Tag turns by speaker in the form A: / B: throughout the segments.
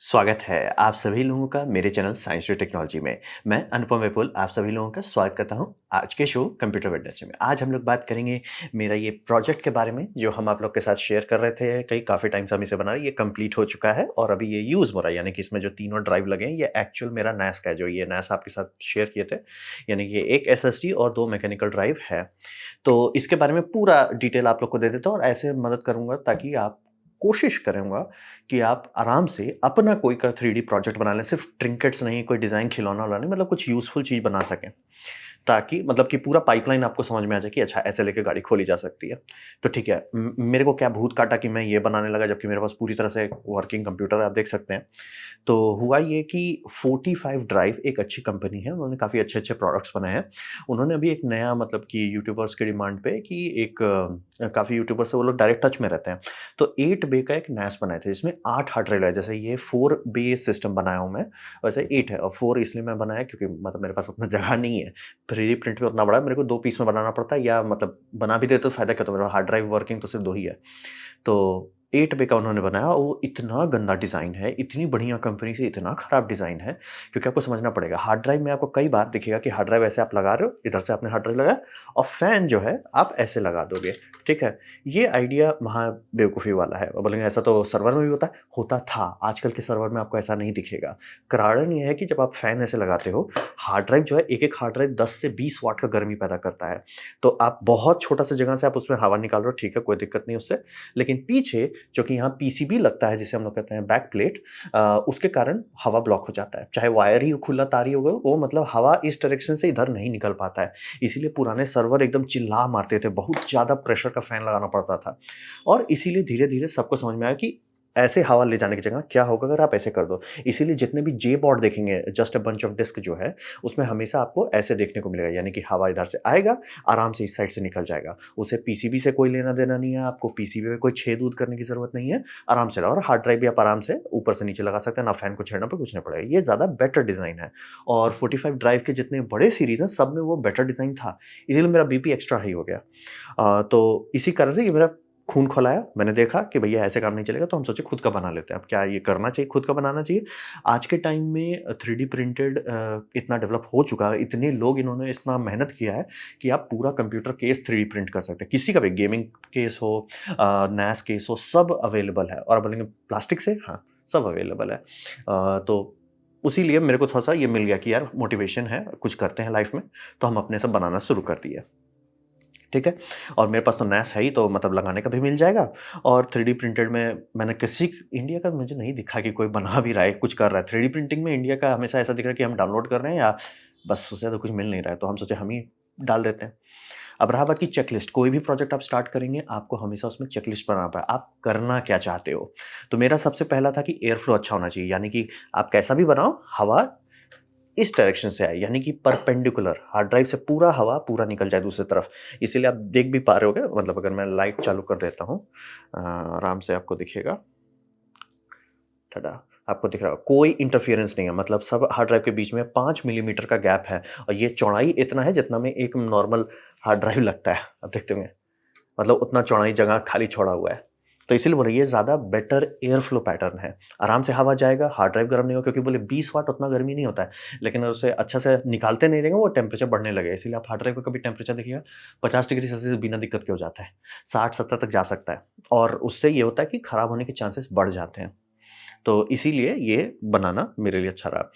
A: स्वागत है आप सभी लोगों का मेरे चैनल साइंस और टेक्नोलॉजी में। मैं अनुपम विपुल आप सभी लोगों का स्वागत करता हूं आज के शो कंप्यूटर वेडनेसडे में। आज हम लोग बात करेंगे मेरा ये प्रोजेक्ट के बारे में जो हम आप लोग के साथ शेयर कर रहे थे। कई काफ़ी टाइम से हम इसे बना रहे हैं, ये कंप्लीट हो चुका है और अभी ये यूज़ हो रहा है। यानी कि इसमें जो तीनों ड्राइव लगे हैं ये एक्चुअल मेरा नैस का है, जो ये नैस आपके साथ शेयर किए थे। यानी कि एक एसएसडी और 2 मैकेनिकल ड्राइव है। तो इसके बारे में पूरा डिटेल आप लोग को दे देता हूँ और ऐसे मदद करूँगा ताकि आप कोशिश करूँगा कि आप आराम से अपना कोई का 3D प्रोजेक्ट बना लें। सिर्फ़ ट्रिंकेट्स नहीं, कोई डिज़ाइन खिलौना-विलौना नहीं, मतलब कुछ यूज़फुल चीज़ बना सकें। ताकि मतलब कि पूरा पाइपलाइन आपको समझ में आ जाए कि अच्छा ऐसे लेके गाड़ी खोली जा सकती है। तो ठीक है, मेरे को क्या भूत काटा कि मैं ये बनाने लगा जबकि मेरे पास पूरी तरह से वर्किंग कंप्यूटर है, आप देख सकते हैं। तो हुआ ये कि 45 ड्राइव एक अच्छी कंपनी है, उन्होंने काफ़ी अच्छे-अच्छे प्रोडक्ट्स बनाए हैं। उन्होंने अभी एक नया मतलब कि यूट्यूबर्स की डिमांड पे कि एक काफ़ी यूट्यूबर्स से वो लोग डायरेक्ट टच में रहते हैं। तो 8 बे का एक NAS बनाए थे जिसमें 8 हार्ड ड्राइव है। जैसे ये 4 बे सिस्टम बनाया हूँ मैं, वैसे 8 है और 4 इसलिए मैं बनाया क्योंकि मतलब मेरे पास उतना जगह नहीं है। 3D प्रिंट में उतना बड़ा है, मेरे को 2 पीस में बनाना पड़ता है या मतलब बना भी देते तो फ़ायदा क्या, तो मेरा हार्ड ड्राइव वर्किंग तो सिर्फ़ 2 ही है। तो 8 बे का उन्होंने बनाया और वो इतना गंदा डिज़ाइन है, इतनी बढ़िया कंपनी से इतना खराब डिज़ाइन है, क्योंकि आपको समझना पड़ेगा हार्ड ड्राइव में आपको कई बार दिखेगा कि हार्ड ड्राइव ऐसे आप लगा रहे हो, इधर से आपने हार्ड ड्राइव लगाया और फ़ैन जो है आप ऐसे लगा दोगे, ठीक है? ये आइडिया महा बेवकूफ़ी वाला है और बोलेंगे ऐसा तो सर्वर में भी होता था, आजकल के सर्वर में आपको ऐसा नहीं दिखेगा। कारण ये है कि जब आप फ़ैन ऐसे लगाते हो, हार्ड ड्राइव जो है एक-एक हार्ड ड्राइव 10 से 20 वाट का गर्मी पैदा करता है। तो आप बहुत छोटा-सा जगह से आप उसमें हवा निकाल रहे हो, ठीक है, कोई दिक्कत नहीं उससे। लेकिन पीछे जो कि यहाँ पीसीबी लगता है जिसे हम लोग कहते हैं बैक प्लेट, उसके कारण हवा ब्लॉक हो जाता है। चाहे वायर ही खुला तार ही होगा, वो मतलब हवा इस डायरेक्शन से इधर नहीं निकल पाता है। इसीलिए पुराने सर्वर एकदम चिल्ला मारते थे, बहुत ज़्यादा प्रेशर का फैन लगाना पड़ता था। और इसीलिए धीरे-धीरे सबको समझ में आया कि ऐसे हवा ले जाने की जगह क्या होगा अगर आप ऐसे कर दो। इसीलिए जितने भी जे बोर्ड देखेंगे, just a bunch of disc जो है, उसमें हमेशा आपको ऐसे देखने को मिलेगा। यानी कि हवा इधर से आएगा, आराम से इस साइड से निकल जाएगा। उसे पीसीबी से कोई लेना-देना नहीं है, आपको पीसीबी में कोई छेद-वूद करने की ज़रूरत नहीं है, आराम से और हार्ड ड्राइव भी आप आराम से ऊपर से नीचे लगा सकते हैं, ना फैन को छेड़ना पड़े, कुछ नहीं पड़ेगा। ये ज़्यादा बेटर डिज़ाइन है और 45 ड्राइव के जितने बड़े सीरीज़ हैं, सब में वो बेटर डिज़ाइन था, इसीलिए मेरा बीपी एक्स्ट्रा हाई हो गया। तो इसी कारण से ये मेरा खून खौलाया, मैंने देखा कि भैया ऐसे काम नहीं चलेगा, तो हम सोचे खुद का बना लेते हैं। अब क्या ये करना चाहिए, खुद का बनाना चाहिए? आज के टाइम में 3D प्रिंटेड इतना डेवलप हो चुका है, इतने लोग इन्होंने इतना मेहनत किया है कि आप पूरा कंप्यूटर केस 3D प्रिंट कर सकते हैं। किसी का भी गेमिंग केस हो, NAS केस हो, सब अवेलेबल है और आप बोलेंगे प्लास्टिक से? हाँ, सब अवेलेबल है। तो उसी लिए मेरे को थोड़ा-सा ये मिल गया कि यार मोटिवेशन है, कुछ करते हैं लाइफ़ में, तो हम अपने से बनाना शुरू कर दिए। ठीक है? और मेरे पास तो NAS है ही, तो मतलब लगाने का भी मिल जाएगा और 3D प्रिंटेड में मैंने किसी इंडिया का मुझे नहीं दिखा कि कोई बना भी रहा है, कुछ कर रहा है। 3D प्रिंटिंग में इंडिया का हमेशा ऐसा दिख रहा है कि हम डाउनलोड कर रहे हैं या बस उससे ज़्यादा कुछ मिल नहीं रहा है, तो हम सोचे हम ही डाल देते हैं। अब रहा बात की चेकलिस्ट, कोई भी प्रोजेक्ट आप स्टार्ट करेंगे, आपको हमेशा उसमें चेकलिस्ट बनाना पड़े, आप करना क्या चाहते हो? तो मेरा सबसे पहला था कि एयर फ्लो अच्छा होना चाहिए, यानी कि आप कैसा भी बनाओ, हवा इस डायरेक्शन से आए, यानी कि परपेंडिकुलर हार्ड ड्राइव से पूरा हवा पूरा निकल जाए दूसरी तरफ। इसीलिए आप देख भी पा रहे होगे, मतलब अगर मैं लाइट चालू कर देता हूँ, आराम से आपको दिखेगा। टडा! आपको दिख रहा होगा, कोई इंटरफेरेंस नहीं है, मतलब सब हार्ड ड्राइव के बीच में 5 मिलीमीटर का गैप है और ये चौड़ाई इतना है जितना में एक नॉर्मल हार्ड ड्राइव लगता है। आप देखते होंगे, मतलब उतना चौड़ाई जगह खाली छोड़ा हुआ है। तो इसीलिए बोल रहे ये ज़्यादा बेटर एयर फ्लो पैटर्न है। आराम से हवा जाएगा, हार्ड ड्राइव गर्म नहीं होगा, क्योंकि बोले 20 वाट उतना गर्मी नहीं होता है। लेकिन अगर उसे अच्छा से निकालते नहीं रहेंगे, वो टेम्परेचर बढ़ने लगेगा। इसीलिए आप हार्ड ड्राइव का कभी टेम्परेचर देखिएगा, 50 डिग्री सेल्सियस बिना दिक्कत के हो जाता है। 60-70 तक जा सकता है और उससे ये होता है कि खराब होने के चांसेस बढ़ जाते हैं। तो इसीलिए ये बनाना मेरे लिए अच्छा रहा।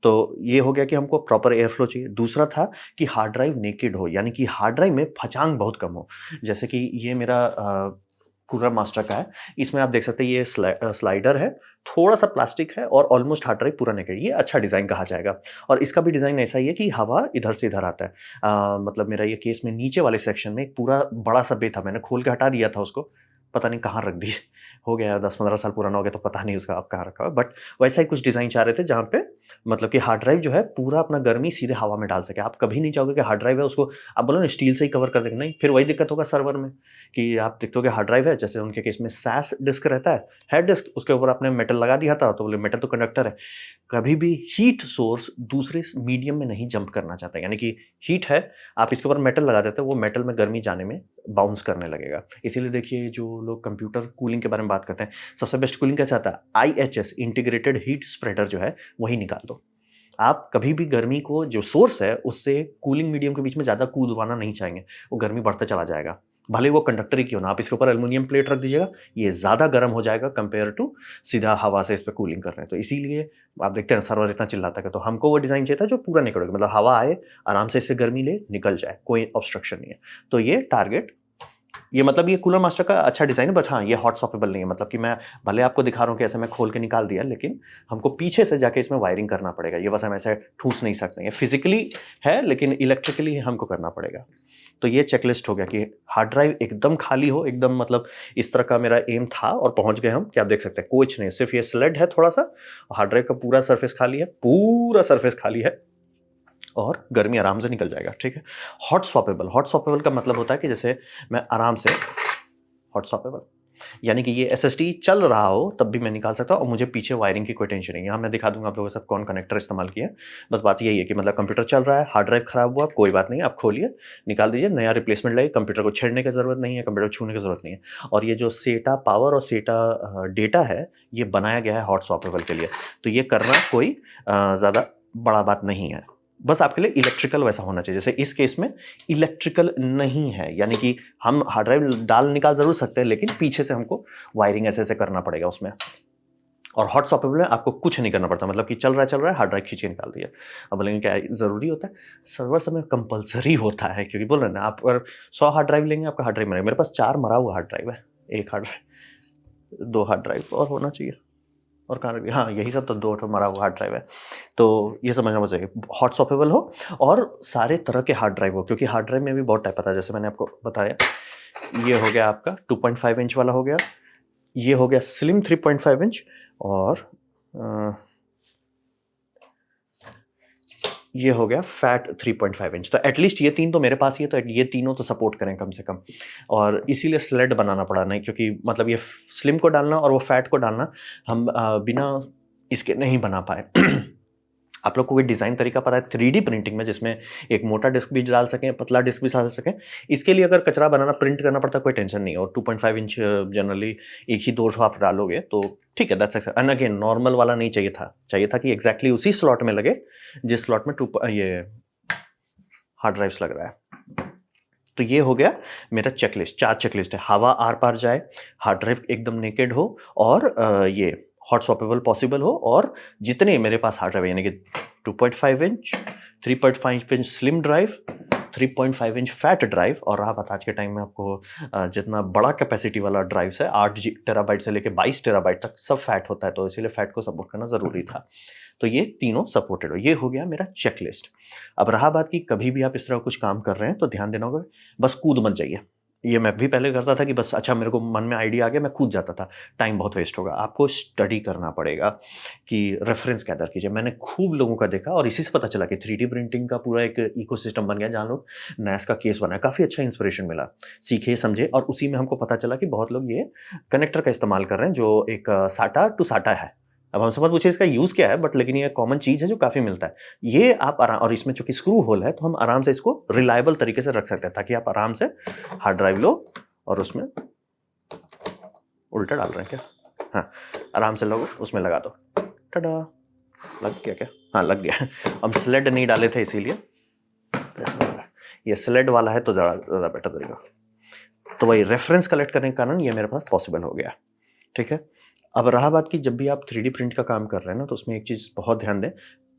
A: तो ये हो गया कि हमको प्रॉपर एयर फ्लो चाहिए। दूसरा था कि हार्ड ड्राइव नेकेड हो, यानी कि हार्ड ड्राइव में फचांग बहुत कम हो। जैसे कि ये मेरा कूलर मास्टर का है। इसमें आप देख सकते हैं ये स्लाइडर है, थोड़ा-सा प्लास्टिक है और ऑलमोस्ट हार्ड ड्राइव पूरा नेकेड। ये अच्छा डिज़ाइन कहा जाएगा और इसका भी डिज़ाइन ऐसा ही है कि हवा इधर से इधर आता है। मतलब मेरा ये केस में नीचे वाले सेक्शन में एक पूरा बड़ा-सा बे था, मैंने खोल के हटा दिया था उसको, पता नहीं कहाँ रख दिए। हो गया 10-15 साल पुराना हो गया, तो पता नहीं उसका अब कहाँ रखा हुआ है। बट वैसा ही कुछ डिज़ाइन चाह रहे थे जहाँ पे मतलब कि हार्ड ड्राइव जो है पूरा अपना गर्मी सीधे हवा में डाल सके। आप कभी नहीं चाहोगे कि हार्ड ड्राइव है उसको आप बोलो ना स्टील से ही कवर कर देंगे, नहीं, फिर वही दिक्कत होगा सर्वर में कि आप देखते हो कि हार्ड ड्राइव है, जैसे उनके केस में SAS डिस्क रहता है डिस्क, उसके ऊपर आपने मेटल लगा दिया था, तो बोले मेटल तो कंडक्टर है। कभी भी हीट सोर्स दूसरे मीडियम में नहीं जंप करना चाहता, यानी कि हीट है, आप इसके ऊपर मेटल लगा देते हो, वो मेटल में गर्मी जाने में बाउंस करने लगेगा। इसीलिए देखिए जो लोग कंप्यूटर कूलिंग के बारे में बात करते हैं, सबसे बेस्ट कूलिंग कैसे आता है, आईएचएस इंटीग्रेटेड हीट स्प्रेडर जो है वही निकाल दो। आप कभी भी गर्मी को जो सोर्स है उससे कूलिंग मीडियम के बीच में ज़्यादा कूदवाना नहीं चाहेंगे, वो गर्मी बढ़ता चला जाएगा, भले वो कंडक्टर ही क्यों ना। आप इसके ऊपर एल्युमिनियम प्लेट रख दीजिएगा, ये ज़्यादा गर्म हो जाएगा कंपेयर टू सीधा हवा से इस पर कूलिंग कर रहे हैं। तो इसीलिए आप देखते हैं सर्वर इतना चिल्लाता है, तो हमको वो डिज़ाइन चाहिए था जो पूरा निकलेगा, मतलब हवा आए, आराम से इससे गर्मी ले, निकल जाए, कोई ऑब्स्ट्रक्शन नहीं है। तो ये टारगेट, ये मतलब ये कूलर मास्टर का अच्छा डिज़ाइन है, बट हाँ ये हॉट स्वैपेबल नहीं है। मतलब कि मैं भले आपको दिखा रहा हूँ कि ऐसे मैं खोल के निकाल दिया, लेकिन हमको पीछे से जाके इसमें वायरिंग करना पड़ेगा। ये बस हम ऐसे ठूस नहीं सकते, ये फिजिकली है लेकिन इलेक्ट्रिकली हमको करना पड़ेगा। तो ये चेकलिस्ट हो गया कि हार्ड ड्राइव एकदम खाली हो, एकदम मतलब इस तरह का मेरा एम था और पहुंच गए हम। क्या आप देख सकते हैं, कुछ नहीं, सिर्फ ये स्लेड है थोड़ा सा, हार्ड ड्राइव का पूरा सरफेस खाली है, पूरा सरफेस खाली है और गर्मी आराम से निकल जाएगा। ठीक है। हॉट स्वैपेबल, हॉट स्वैपेबल का मतलब होता है कि जैसे मैं आराम से, हॉट स्वैपेबल यानी कि ये एसएसडी चल रहा हो तब भी मैं निकाल सकता हूँ और मुझे पीछे वायरिंग की कोई टेंशन नहीं है। यहाँ मैं दिखा दूंगा आप लोगों के साथ कौन कनेक्टर इस्तेमाल किया है। बस बात यही है कि मतलब कंप्यूटर चल रहा है, हार्ड ड्राइव खराब हुआ, कोई बात नहीं, आप खोलिए, निकाल दीजिए, नया रिप्लेसमेंट लाइए, कंप्यूटर को छेड़ने की जरूरत नहीं है, कंप्यूटर छूने की जरूरत नहीं है। और ये जो सेटा पावर और सेटा डेटा है, ये बनाया गया है हॉट स्वैपेबल के लिए, तो ये करना कोई ज़्यादा बड़ा बात नहीं है। बस आपके लिए इलेक्ट्रिकल वैसा होना चाहिए। जैसे इस केस में इलेक्ट्रिकल नहीं है, यानी कि हम हार्ड ड्राइव डाल निकाल जरूर सकते हैं, लेकिन पीछे से हमको वायरिंग ऐसे ऐसे करना पड़ेगा उसमें। और हॉट स्वैपेबल में आपको कुछ नहीं करना पड़ता, मतलब कि चल रहा है, हार्ड ड्राइव खींच के निकाल दिया। अब बोलेंगे क्या जरूरी होता है, सर्वर समय कंपलसरी होता है, क्योंकि बोल रहे हैं ना, आप अगर 100 हार्ड ड्राइव लेंगे आपका हार्ड ड्राइव मिलेगा। मेरे पास 4 मरा हुआ हार्ड ड्राइव है, एक हार्ड ड्राइव, 2 हार्ड ड्राइव और होना चाहिए, और कहाँ रख दिया, हाँ यही सब, तो 2 मरा हुआ हार्ड ड्राइव है। तो ये समझना चाहिए, हॉट स्वैपेबल हो और सारे तरह के हार्ड ड्राइव हो, क्योंकि हार्ड ड्राइव में भी बहुत टाइप आता है। जैसे मैंने आपको बताया, ये हो गया आपका 2.5 इंच वाला हो गया, ये हो गया स्लिम 3.5 इंच, और ये हो गया फैट 3.5 इंच। तो एटलीस्ट ये 3 तो मेरे पास ही है, तो ये तीनों तो सपोर्ट करें कम से कम। और इसीलिए स्लेड बनाना पड़ा, नहीं क्योंकि मतलब ये स्लिम को डालना और वो फैट को डालना हम बिना इसके नहीं बना पाए। आप लोग को कोई डिज़ाइन तरीका पता है 3D प्रिंटिंग में, जिसमें एक मोटा डिस्क भी डाल सकें, पतला डिस्क भी डाल सकें? इसके लिए अगर कचरा बनाना, प्रिंट करना पड़ता है, कोई टेंशन नहीं है। और 2.5 इंच जनरली एक ही 2 आप डालोगे तो ठीक है, that's accept. And again normal वाला नहीं चाहिए था, चाहिए था कि एग्जैक्टली उसी स्लॉट में लगे जिस स्लॉट में ये हार्ड ड्राइव्स लग रहा है। तो ये हो गया मेरा चेकलिस्ट, 4 चेकलिस्ट है। हवा आर पार जाए, हार्ड ड्राइव एकदम नेकेड हो, और ये हॉट स्वैपेबल पॉसिबल हो, और जितने मेरे पास हार्ड ड्राइव यानी कि 2.5 inch, 3.5 inch slim drive, 3.5 inch fat drive, और रहा बात आज के टाइम में आपको जितना बड़ा कैपेसिटी वाला ड्राइव है, 8 टेराबाइट से लेकर 22 टेराबाइट तक सब फैट होता है, तो इसीलिए फैट को सपोर्ट करना ज़रूरी था। तो ये तीनों सपोर्टेड हो, ये हो गया मेरा चेकलिस्ट। अब रहा बात कि कभी भी आप इस तरह कुछ काम कर रहे हैं तो ध्यान देना होगा, बस कूद मत जाइए। ये मैं भी पहले करता था कि बस अच्छा मेरे को मन में आइडिया आ गया, मैं कूद जाता था, टाइम बहुत वेस्ट होगा। आपको स्टडी करना पड़ेगा कि रेफरेंस गैदर कीजिए। मैंने खूब लोगों का देखा और इसी से पता चला कि 3D प्रिंटिंग का पूरा एक इकोसिस्टम बन गया, जहाँ लोग नैस का केस बनाया, काफ़ी अच्छा इंस्पिरेशन मिला, सीखे समझे, और उसी में हमको पता चला कि बहुत लोग ये कनेक्टर का इस्तेमाल कर रहे हैं जो एक साटा टू साटा है। अब हमसे मत पूछिए इसका यूज़ क्या है, बट लेकिन ये कॉमन चीज़ है जो काफ़ी मिलता है। ये आप आराम, और इसमें चूंकि स्क्रू होल है तो हम आराम से इसको रिलायबल तरीके से रख सकते हैं, ताकि आप आराम से हार्ड ड्राइव लो और उसमें उल्टा डाल रहे हैं क्या, हाँ आराम से लोग उसमें लगा दो, टडा, लग गया क्या, हाँ लग गया। हम स्लेड नहीं डाले थे इसीलिए, ये स्लेड वाला है तो ज़्यादा बेटर तरीका। तो वही रेफरेंस कलेक्ट करने के कारण ये मेरे पास पॉसिबल हो गया। ठीक है। अब रहा बात कि जब भी आप 3D प्रिंट का काम कर रहे हैं ना, तो उसमें एक चीज़ बहुत ध्यान दें,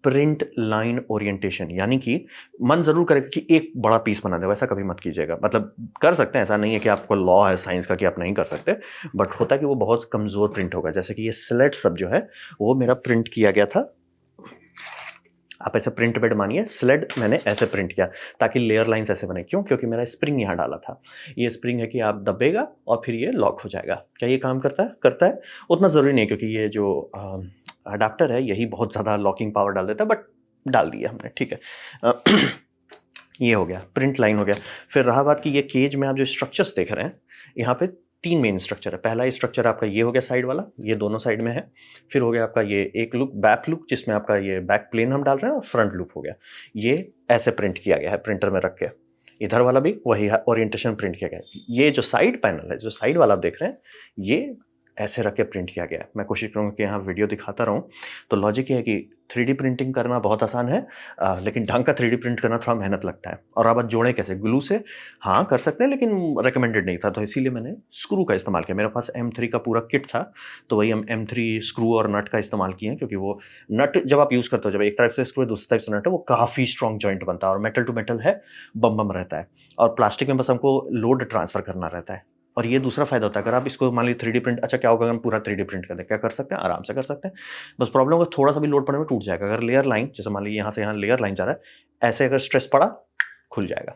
A: प्रिंट लाइन ओरिएंटेशन, यानी कि मन जरूर करेगा कि एक बड़ा पीस बना दे, वैसा कभी मत कीजिएगा। मतलब कर सकते हैं, ऐसा नहीं है कि आपको लॉ है साइंस का कि आप नहीं कर सकते, बट होता है कि वो बहुत कमज़ोर प्रिंट होगा। जैसे कि ये स्लेट सब जो है वो मेरा प्रिंट किया गया था, आप ऐसे प्रिंट बेड मानिए, स्लेड मैंने ऐसे प्रिंट किया ताकि लेयर लाइंस ऐसे बने। क्यों? क्योंकि मेरा स्प्रिंग यहाँ डाला था। ये स्प्रिंग है कि आप दबेगा और फिर ये लॉक हो जाएगा। क्या ये काम करता है? करता है, उतना ज़रूरी नहीं, क्योंकि ये जो अडाप्टर है यही बहुत ज़्यादा लॉकिंग पावर डाल देता है, बट डाल दिया हमने, ठीक है। ये हो गया, प्रिंट लाइन हो गया। फिर रहा बात कि ये केज में आप जो स्ट्रक्चर्स देख रहे हैं, यहाँ पे 3 मेन स्ट्रक्चर है। पहला स्ट्रक्चर आपका ये हो गया साइड वाला, ये दोनों साइड में है। फिर हो गया आपका ये एक लूप, बैक लूप, जिसमें आपका ये बैक प्लेन हम डाल रहे हैं, और फ्रंट लूप हो गया। ये ऐसे प्रिंट किया गया है प्रिंटर में रख के। इधर वाला भी वही है, ओरिएंटेशन प्रिंट किया गया है। ये जो साइड पैनल है, जो साइड वाला आप देख रहे हैं, ये ऐसे रख के प्रिंट किया गया है। मैं कोशिश करूँगा कि यहाँ वीडियो दिखाता रहूँ। तो लॉजिक ये है कि 3D प्रिंटिंग करना बहुत आसान है, लेकिन ढंग का 3D प्रिंट करना थोड़ा मेहनत लगता है। और अब जोड़ें कैसे? ग्लू से हाँ कर सकते हैं, लेकिन रिकमेंडेड नहीं था, तो इसीलिए मैंने स्क्रू का इस्तेमाल किया। मेरे पास M3 का पूरा किट था, तो वही हम M3 स्क्रू और नट का इस्तेमाल किए हैं, क्योंकि वो नट जब आप यूज़ करते हो, जब एक तरफ से स्क्रू है दूसरी तरफ से नट है, वो काफ़ी स्ट्रॉन्ग जॉइंट बनता है, और मेटल टू मेटल है, बम बम रहता है। और प्लास्टिक में बस हमको लोड ट्रांसफ़र करना रहता है। और ये दूसरा फ़ायदा होता है, अगर आप इसको मान लीजिए 3D प्रिंट, अच्छा क्या होगा अगर हम पूरा 3D प्रिंट कर दें? क्या कर सकते हैं? आराम से कर सकते हैं। बस प्रॉब्लम होगा थोड़ा सा भी लोड पड़ने में टूट जाएगा। अगर लेयर लाइन, जैसे मान लीजिए यहाँ से यहाँ लेयर लाइन जा रहा है, ऐसे अगर स्ट्रेस पड़ा, खुल जाएगा।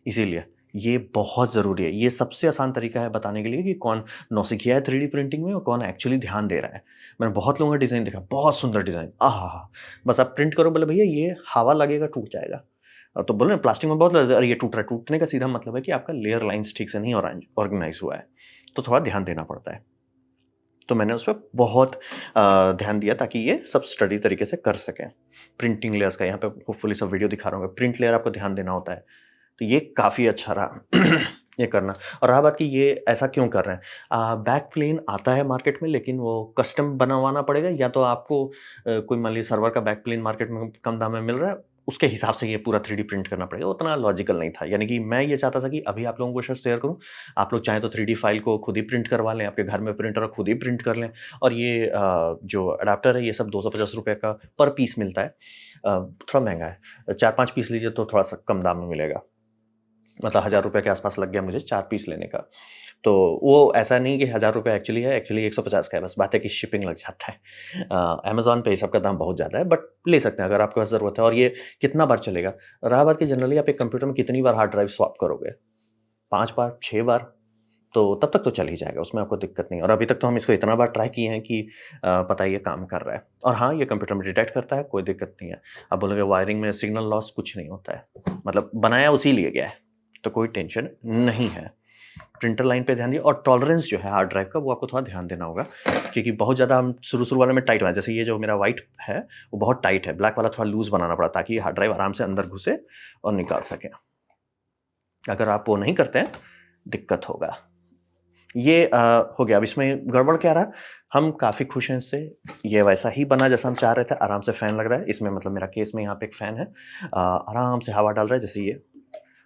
A: इसीलिए ये बहुत ज़रूरी है। ये सबसे आसान तरीका है बताने के लिए कि कौन नौसिखिया है 3D प्रिंटिंग में और कौन एक्चुअली ध्यान दे रहा है। मैंने बहुत लोगों का डिज़ाइन देखा, बहुत सुंदर डिज़ाइन, आहा! बस आप प्रिंट करो, बोले भैया ये हवा लगेगा टूट जाएगा। तो बोले प्लास्टिक में बहुत अरे ये टूट रहा है। टूटने का सीधा मतलब है कि आपका लेयर लाइन्स ठीक से नहीं ऑर्गेनाइज़ हुआ है, तो थोड़ा ध्यान देना पड़ता है। तो मैंने उस पे बहुत ध्यान दिया ताकि ये सब स्टडी तरीके से कर सकें। प्रिंटिंग लेयर्स का यहाँ पे होपफुली सब वीडियो दिखा रहा हूँ। प्रिंट लेयर आपको ध्यान देना होता है, तो ये काफ़ी अच्छा रहा ये करना। और रहा बात कि ये ऐसा क्यों कर रहे हैं? बैक प्लेन आता है मार्केट में, लेकिन वो कस्टम बनवाना पड़ेगा, या तो आपको कोई मान लीजिए सर्वर का बैक प्लेन मार्केट में कम दाम में मिल रहा है, उसके हिसाब से ये पूरा 3D प्रिंट करना पड़ेगा। उतना लॉजिकल नहीं था। यानी कि मैं ये चाहता था कि अभी आप लोगों को शायद शेयर करूँ, आप लोग चाहें तो 3D फाइल को खुद ही प्रिंट करवा लें, आपके घर में प्रिंटर है खुद ही प्रिंट कर लें। और ये जो अडाप्टर है, ये सब ₹250 का पर पीस मिलता है। थोड़ा महँगा है, 4-5 पीस लीजिए तो थोड़ा-सा कम दाम में मिलेगा। मतलब ₹1000 के आस-पास लग गया मुझे 4 पीस लेने का। तो वो ऐसा नहीं कि ₹1000 एक्चुअली है, एक्चुअली 150 का है, बस बात है कि शिपिंग लग जाता है। अमेज़न पे इस सब का दाम बहुत ज़्यादा है, बट ले सकते हैं अगर आपके पास ज़रूरत है। और ये कितना बार चलेगा? रहा बात कि जनरली आप एक कंप्यूटर में कितनी बार हार्ड ड्राइव स्वैप करोगे? 5 बार, 6 बार? तो तब तक तो चल ही जाएगा, उसमें आपको दिक्कत नहीं है। और अभी तक तो हम इसको इतना बार ट्राई किए हैं कि पता है ये काम कर रहा है। और हाँ, ये कंप्यूटर में डिटेक्ट करता है, कोई दिक्कत नहीं है। आप बोलोगे वायरिंग में सिग्नल लॉस, कुछ नहीं होता है। मतलब बनाया उसी लिए गया है, तो कोई टेंशन नहीं है। प्रिंटर लाइन पे ध्यान दिए, और टॉलरेंस जो है हार्ड ड्राइव का, वो आपको थोड़ा ध्यान देना होगा, क्योंकि बहुत ज़्यादा हम शुरू वाले में टाइट हुआ है। जैसे ये जो मेरा व्हाइट है वो बहुत टाइट है, ब्लैक वाला थोड़ा लूज़ बनाना पड़ा ताकि हार्ड ड्राइव आराम से अंदर घुसे और निकाल सकें। अगर आप वो नहीं करते हैं, दिक्कत होगा। ये हो गया। अब इसमें गड़बड़ क्या रहा? हम काफ़ी खुश हैं इससे। ये वैसा ही बना जैसा हम चाह रहे थे, आराम से फ़ैन लग रहा है। इसमें मतलब मेरा केस में यहाँ पे एक फ़ैन है, आराम से हवा डाल रहा है, जैसे ये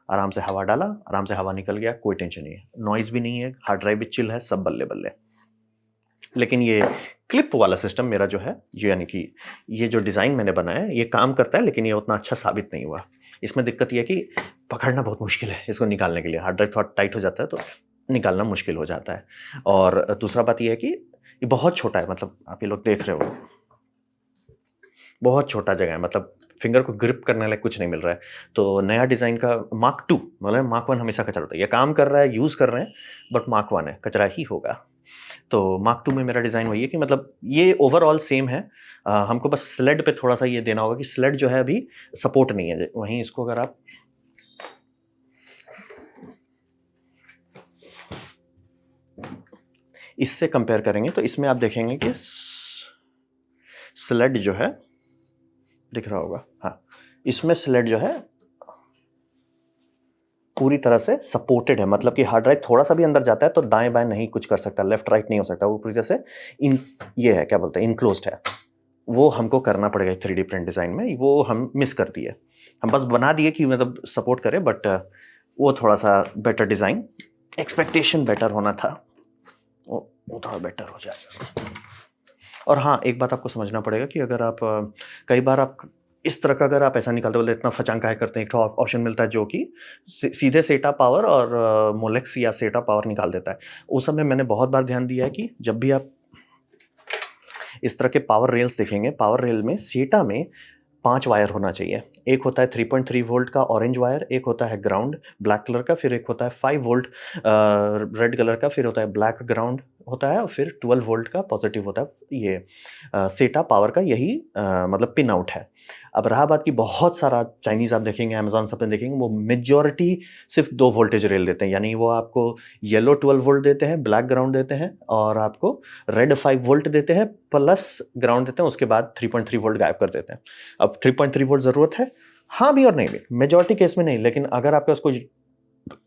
A: आराम से हवा डाला, आराम से हवा निकल गया, कोई टेंशन नहीं है। नॉइज़ भी नहीं है, हार्ड ड्राइव भी चिल है, सब बल्ले-बल्ले। लेकिन ये क्लिप वाला सिस्टम मेरा जो है, जो यानी कि ये जो डिज़ाइन मैंने बनाया है, ये काम करता है, लेकिन ये उतना अच्छा साबित नहीं हुआ। इसमें दिक्कत ये है कि पकड़ना बहुत मुश्किल है इसको निकालने के लिए। हार्ड ड्राइव थोड़ा टाइट हो जाता है, तो निकालना मुश्किल हो जाता है। और दूसरा बात ये है कि ये बहुत छोटा है, मतलब आप ये लोग देख रहे हो, बहुत छोटा जगह है, मतलब फिंगर को ग्रिप करने लायक कुछ नहीं मिल रहा है। तो नया डिज़ाइन का मार्क 2, मतलब मार्क 1 हमेशा कचरा होता है। ये काम कर रहा है, यूज़ कर रहे हैं, बट मार्क 1 है, कचरा ही होगा। तो मार्क 2 में मेरा डिज़ाइन वही है कि मतलब ये ओवरऑल सेम है। हमको बस स्लेड पे थोड़ा-सा ये देना होगा कि स्लेड जो है अभी सपोर्ट नहीं है। वहीं इसको अगर आप इससे कंपेयर करेंगे, तो इसमें आप देखेंगे कि स्लेड जो है, दिख रहा होगा, हाँ, इसमें स्लेड जो है पूरी तरह से सपोर्टेड है। मतलब कि हार्ड ड्राइव थोड़ा सा भी अंदर जाता है तो दाएं बाएं नहीं कुछ कर सकता, लेफ्ट राइट नहीं हो सकता, वो पूरी तरह से ये है, क्या बोलते हैं, इनक्लोज्ड है। वो हमको करना पड़ेगा 3D प्रिंट डिज़ाइन में, वो हम मिस कर दिए। हम बस बना दिए कि मतलब सपोर्ट करे, बट वो थोड़ा सा बेटर डिज़ाइन, एक्सपेक्टेशन बेटर होना था, वो थोड़ा बेटर हो जाएगा। और हाँ, एक बात आपको समझना पड़ेगा कि अगर आप कई बार आप इस तरह का अगर आप ऐसा निकालते, बोले इतना फचांग काहे करते हैं, एक ऑप्शन मिलता है जो कि सीधे सेटा पावर और मोलेक्स या सेटा पावर निकाल देता है। उस समय मैंने बहुत बार ध्यान दिया है कि जब भी आप इस तरह के पावर रेल्स देखेंगे, पावर रेल में सेटा में 5 वायर होना चाहिए। एक होता है 3.3 वोल्ट का ऑरेंज वायर, एक होता है ग्राउंड ब्लैक कलर का, फिर एक होता है 5 वोल्ट रेड कलर का, फिर होता है ब्लैक ग्राउंड होता है और फिर 12 वोल्ट का पॉजिटिव होता है। ये सेटा पावर का यही मतलब पिन आउट है। अब रहा बात कि बहुत सारा चाइनीज़ आप देखेंगे, अमेज़न सब पे देखेंगे, वो मेजॉरिटी सिर्फ़ 2 वोल्टेज रेल देते हैं। यानी वो आपको येलो 12 वोल्ट देते हैं, ब्लैक ग्राउंड देते हैं और आपको रेड 5 वोल्ट देते हैं, प्लस ग्राउंड देते हैं, उसके बाद 3.3 वोल्ट गायब कर देते हैं। अब 3.3 वोल्ट ज़रूरत है? हाँ भी और नहीं भी। मेजॉरिटी केस में नहीं, लेकिन अगर आपके पास कोई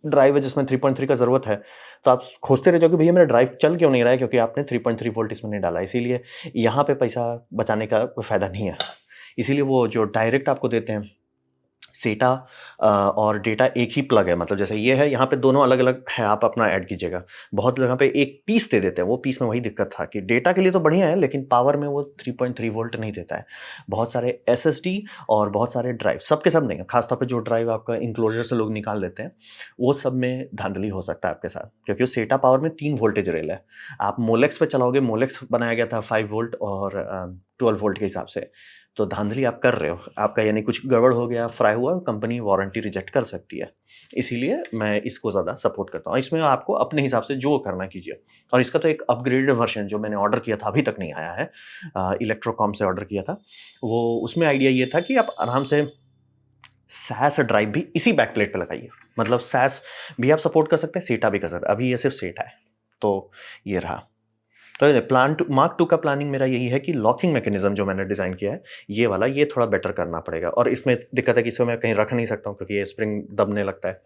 A: ड्राइव है जिसमें 3.3 का ज़रूरत है, तो आप खोजते रह जाओगे भैया मेरा ड्राइव चल क्यों नहीं रहा है, क्योंकि आपने 3.3 वोल्ट इसमें नहीं डाला। इसीलिए यहाँ पे पैसा बचाने का कोई फ़ायदा नहीं है। इसीलिए वो जो डायरेक्ट आपको देते हैं सेटा और डेटा एक ही प्लग है, मतलब जैसे ये है, यहाँ पे दोनों अलग-अलग है, आप अपना ऐड कीजिएगा। बहुत जगह पे एक पीस दे देते हैं, वो पीस में वही दिक्कत था कि डेटा के लिए तो बढ़िया है, लेकिन पावर में वो 3.3 वोल्ट नहीं देता है। बहुत सारे एसएसडी और बहुत सारे ड्राइव, सब के सब नहीं है, खास तौर पे जो ड्राइव आपका एन्क्लोज़र से लोग निकाल लेते हैं, वो सब में धांधली हो सकता है आपके साथ, क्योंकि वो सेटा पावर में 3 वोल्टेज रेल है। आप मोलेक्स पे चलाओगे, मोलेक्स बनाया गया था 5 वोल्ट और 12 वोल्ट के हिसाब से। तो धांधली आप कर रहे हो, आपका यानी कुछ गड़बड़ हो गया, फ्राई हुआ, कंपनी वारंटी रिजेक्ट कर सकती है। इसीलिए मैं इसको ज़्यादा सपोर्ट करता हूँ। इसमें आपको अपने हिसाब से जो करना है कीजिए। और इसका तो एक अपग्रेडेड वर्ज़न जो मैंने ऑर्डर किया था, अभी तक नहीं आया है, इलेक्ट्रोकॉम से ऑर्डर किया था। वो उसमें आइडिया ये था कि आप आराम से SAS ड्राइव भी इसी बैकप्लेट पे लगाइए। मतलब SAS भी आप सपोर्ट कर सकते हैं, सेटा भी कर सकते हैं। अभी ये सिर्फ़ सेटा है। तो ये रहा। तो प्लान टू मार्क 2 का प्लानिंग मेरा यही है कि लॉकिंग मैकेनिज्म जो मैंने डिज़ाइन किया है, ये वाला, ये थोड़ा बेटर करना पड़ेगा। और इसमें दिक्कत है कि इसको मैं कहीं रख नहीं सकता हूँ, क्योंकि ये स्प्रिंग दबने लगता है,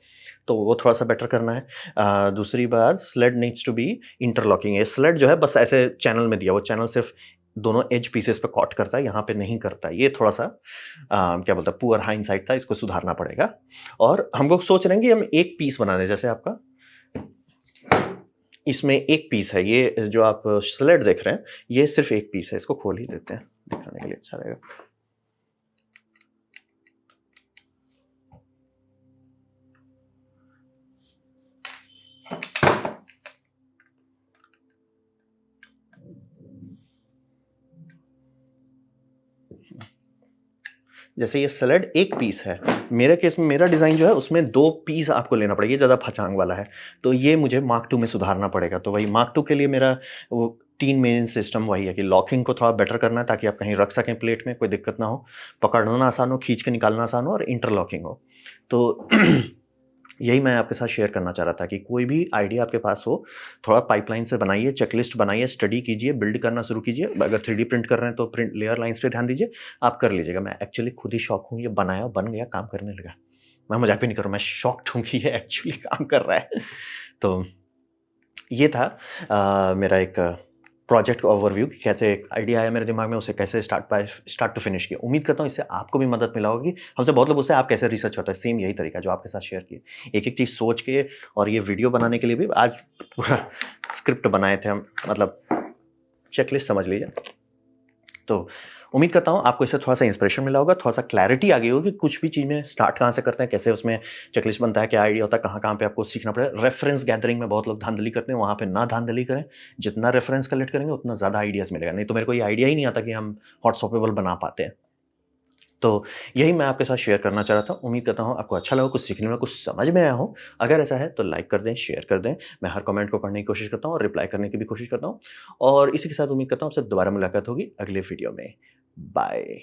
A: तो वो थोड़ा-सा बेटर करना है। दूसरी बात, sled needs to be interlocking. ये स्लेड जो है बस ऐसे चैनल में दिया, वो चैनल सिर्फ़ दोनों एज पीसेस पे कॉट करता है, यहाँ पे नहीं करता है। ये थोड़ा-सा क्या बोलते हैं, पुअर हाइंडसाइट था, इसको सुधारना पड़ेगा। और हम लोग सोच रहे हैं कि हम एक पीस बना दें, जैसे आपका इसमें एक पीस है, ये जो आप स्लेड देख रहे हैं, ये सिर्फ़ एक पीस है। इसको खोल ही देते हैं, दिखाने के लिए अच्छा रहेगा। जैसे ये स्लेड एक पीस है, मेरे केस में मेरा डिज़ाइन जो है उसमें 2 पीस आपको लेना पड़ेगा, ये ज़्यादा फचांग वाला है। तो ये मुझे मार्क 2 में सुधारना पड़ेगा। तो वही मार्क 2 के लिए मेरा वो 3 मेन सिस्टम वही है कि लॉकिंग को थोड़ा बेटर करना है, ताकि आप कहीं रख सकें प्लेट में, कोई दिक्कत ना हो, पकड़ना आसान हो, खींच के निकालना आसान हो, और इंटरलॉकिंग हो। तो यही मैं आपके साथ शेयर करना चाह रहा था कि कोई भी आइडिया आपके पास हो, थोड़ा पाइपलाइन से बनाइए, चेकलिस्ट बनाइए, स्टडी कीजिए, बिल्ड करना शुरू कीजिए। अगर 3D प्रिंट कर रहे हैं तो प्रिंट लेयर लाइन्स पे ध्यान दीजिए, आप कर लीजिएगा। मैं एक्चुअली खुद ही शॉक हूँ, ये बनाया, बन गया, काम करने लगा। मैं मज़ाक भी नहीं कर रहा हूँ, मैं शॉक्ड हूँ कि ये एक्चुअली काम कर रहा है। तो ये था मेरा एक प्रोजेक्ट का ओवरव्यू कि कैसे एक आइडिया आया मेरे दिमाग में, उसे कैसे स्टार्ट टू फिनिश किया। उम्मीद करता हूँ इससे आपको भी मदद मिला होगी। हमसे बहुत लोग पूछते हैं आप कैसे रिसर्च करते हैं, सेम यही तरीका जो आपके साथ शेयर किए। एक-एक चीज़ सोच के, और ये वीडियो बनाने के लिए भी आज पूरा स्क्रिप्ट बनाए थे हम, मतलब चेकलिस्ट समझ लीजिए। तो उम्मीद करता हूँ आपको इससे थोड़ा-सा इंस्पिरेशन मिला होगा, थोड़ा-सा क्लैरिटी आ गई होगी कि कुछ भी चीज़ में स्टार्ट कहाँ से करते हैं, कैसे उसमें चेकलिस्ट बनता है, क्या आइडिया होता है, कहाँ-कहाँ पे आपको सीखना पड़ेगा। रेफरेंस गैदरिंग में बहुत लोग धांधली करते हैं, वहाँ पे ना धांधली करें। जितना रेफरेंस कलेक्ट करेंगे उतना ज़्यादा आइडियाज़ मिलेगा। नहीं तो मेरे को ये आइडिया ही नहीं आता कि हम हॉट सॉपेबल बना पाते हैं। तो यही मैं आपके साथ शेयर करना चाह रहा था। उम्मीद करता हूँ आपको अच्छा लगा, कुछ सीखने में, कुछ समझ में आया हो। अगर ऐसा है तो लाइक कर दें, शेयर कर दें। मैं हर कमेंट को पढ़ने की कोशिश करता हूँ और रिप्लाई करने की भी कोशिश करता हूँ। और इसी के साथ उम्मीद करता हूँ आपसे दोबारा मुलाकात होगी अगले वीडियो में। बाय।